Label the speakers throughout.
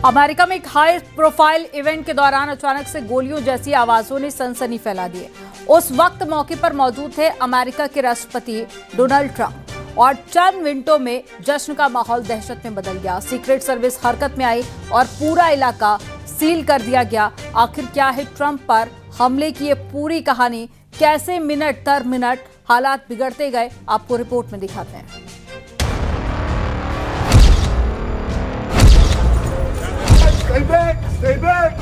Speaker 1: America में एक high profile event के दौरान अचानक से गोलियों जैसी आवाजों ने सनसनी फैला दी है। उस वक्त मौके पर मौजूद थे अमेरिका के राष्ट्रपति डोनाल्ड ट्रंप और चंद मिनटों में जश्न का माहौल दहशत में बदल गया। सीक्रेट सर्विस हरकत में आई और पूरा इलाका सील कर दिया गया। आखिर क्या है ट्रंप पर हमले की ये पूरी कहानी, कैसे मिनट दर मिनट हालात बिगड़ते गए, आपको रिपोर्ट में दिखाते हैं।
Speaker 2: Stay back! Stay back!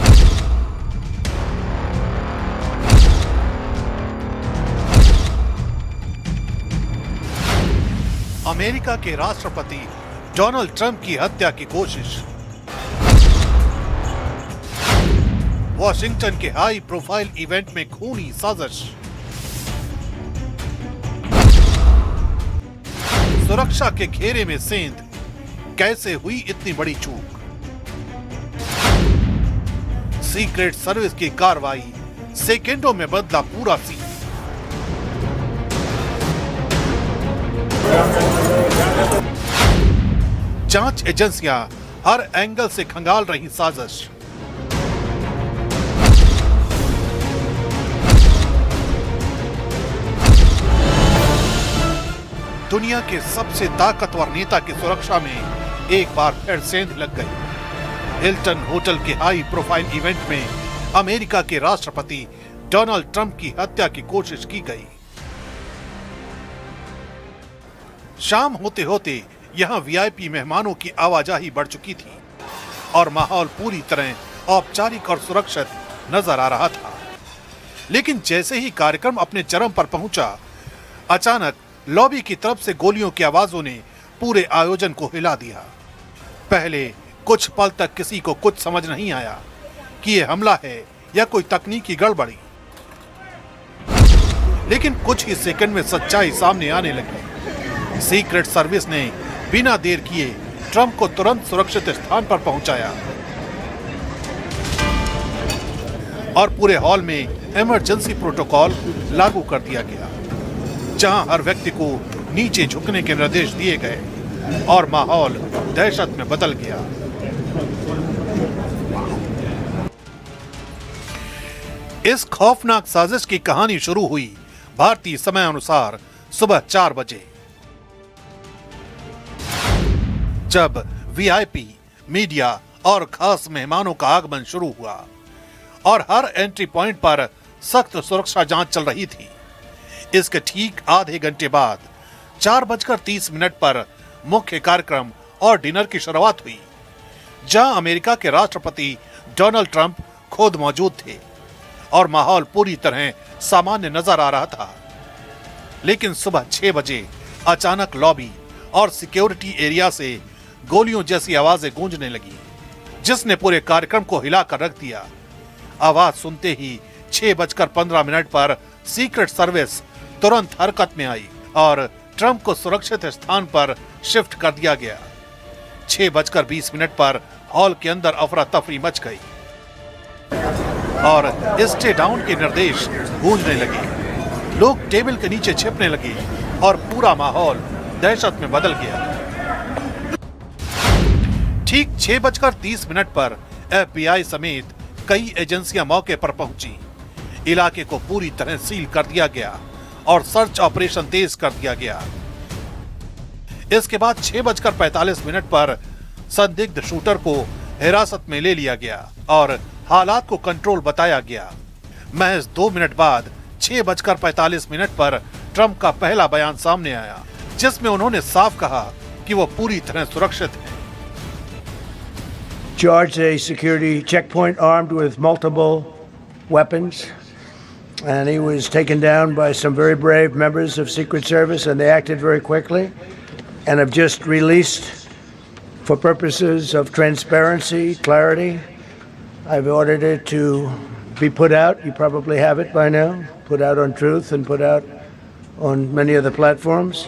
Speaker 3: America के राष्ट्रपति डोनाल्ड ट्रंप की हत्या की कोशिश। वॉशिंगटन के हाई प्रोफाइल इवेंट में खूनी साजिश। सुरक्षा के घेरे में सेंध, कैसे हुई इतनी बड़ी चूक। सीक्रेट सर्विस की कार्रवाई, सेकेंडों में बदला पूरा सीन। जांच एजेंसियां हर एंगल से खंगाल रही साजिश। दुनिया के सबसे ताकतवर नेता की सुरक्षा में एक बार फिर सेंध लग गई। हिल्टन होटल के हाई प्रोफाइल इवेंट में अमेरिका के राष्ट्रपति डोनाल्ड ट्रंप की हत्या की कोशिश की गई। शाम होते होते यहां वीआईपी मेहमानों की आवाजाही बढ़ चुकी थी और माहौल पूरी तरह औपचारिक और सुरक्षित नजर आ रहा था। लेकिन जैसे ही कार्यक्रम अपने चरम पर पहुंचा, अचानक लॉबी की तरफ से गोलियों की आवाजों ने पूरे आयोजन को हिला दिया। पहले कुछ पल तक किसी को कुछ समझ नहीं आया कि यह हमला है या कोई तकनीकी गड़बड़ी, लेकिन कुछ ही सेकंड में सच्चाई सामने आने लगी। सीक्रेट सर्विस ने बिना देर किए ट्रंप को तुरंत सुरक्षित स्थान पर पहुंचाया और पूरे हॉल में इमरजेंसी प्रोटोकॉल लागू कर दिया गया, जहां हर व्यक्ति को नीचे झुकने के निर्देश दिए गए और माहौल दहशत में बदल गया। इस खौफनाक साजिश की कहानी शुरू हुई भारतीय समय अनुसार सुबह 4 बजे, जब वीआईपी, मीडिया और खास मेहमानों का आगमन शुरू हुआ और हर एंट्री पॉइंट पर सख्त सुरक्षा जांच चल रही थी। इसके ठीक आधे घंटे बाद 4:30 पर मुख्य कार्यक्रम और डिनर की शुरुआत हुई, जहां अमेरिका के राष्ट्रपति डोनाल्ड ट्रंप खुद मौजूद थे और माहौल पूरी तरह सामान्य नजर आ रहा था। लेकिन सुबह 6 बजे अचानक लॉबी और सिक्योरिटी एरिया से गोलियों जैसी आवाजें गूंजने लगी, जिसने पूरे कार्यक्रम को हिलाकर रख दिया। आवाज सुनते ही 6:15 पर सीक्रेट सर्विस तुरंत हरकत में आई और ट्रंप को सुरक्षित स्थान पर शिफ्ट कर दिया गया। 6:20 पर हॉल के अंदर अफरा तफरी मच गई और स्टे डाउन के निर्देश गूंजने लगे। लोग टेबल के नीचे छिपने लगे और पूरा माहौल दहशत में बदल गया। ठीक 6:30 पर एफबीआई समेत कई एजेंसियां मौके पर पहुंची। इलाके को पूरी तरह सील कर दिया गया और सर्च ऑपरेशन तेज कर दिया गया। इसके बाद 6:45 पर संदिग्ध शूटर को हिरासत में ले लिया गया और हालात को कंट्रोल बताया गया। महज 2 मिनट बाद 6:45 पर ट्रंप का पहला बयान सामने आया, जिसमें उन्होंने साफ कहा कि वो पूरी तरह सुरक्षित हैं।
Speaker 4: Charged a security checkpoint armed with multiple weapons, and he was taken down by some very brave members of Secret Service, and they acted very quickly, and have just released, for purposes of transparency, clarity, I've ordered it to be put out. You probably have it by now, put out on Truth and put out on many other platforms.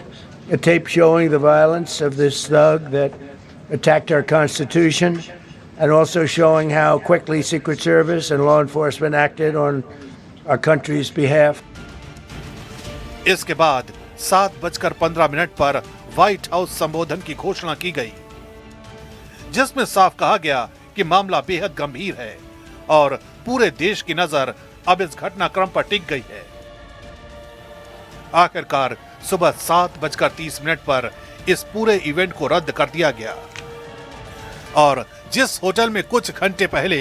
Speaker 4: A tape showing the violence of this thug that attacked our Constitution, and also showing how quickly Secret Service and law enforcement acted on our country's behalf.
Speaker 3: इसके बाद 7:15 पर white house संबोधन की घोषणा की गई, जिसमें साफ कहा गया कि मामला बेहद गंभीर है और पूरे देश की नजर अब इस घटनाक्रम पर टिक गई है। आखिरकार सुबह 7:30 पर इस पूरे इवेंट को रद्द कर दिया गया और जिस होटल में कुछ घंटे पहले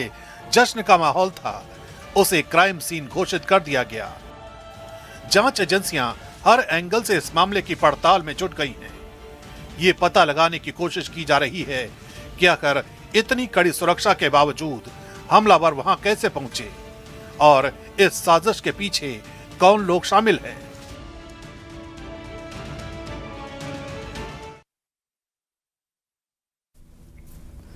Speaker 3: जश्न का माहौल था उसे क्राइम सीन घोषित कर दिया गया। जांच एजेंसियां हर एंगल से इस मामले की पड़ताल में जुट गई हैं। ये पता लगाने की कोशिश की जा रही है कि आखिर इतनी कड़ी सुरक्षा के बावजूद हमलावर वहां कैसे पहुंचे और इस साजिश के पीछे कौन लोग शामिल हैं।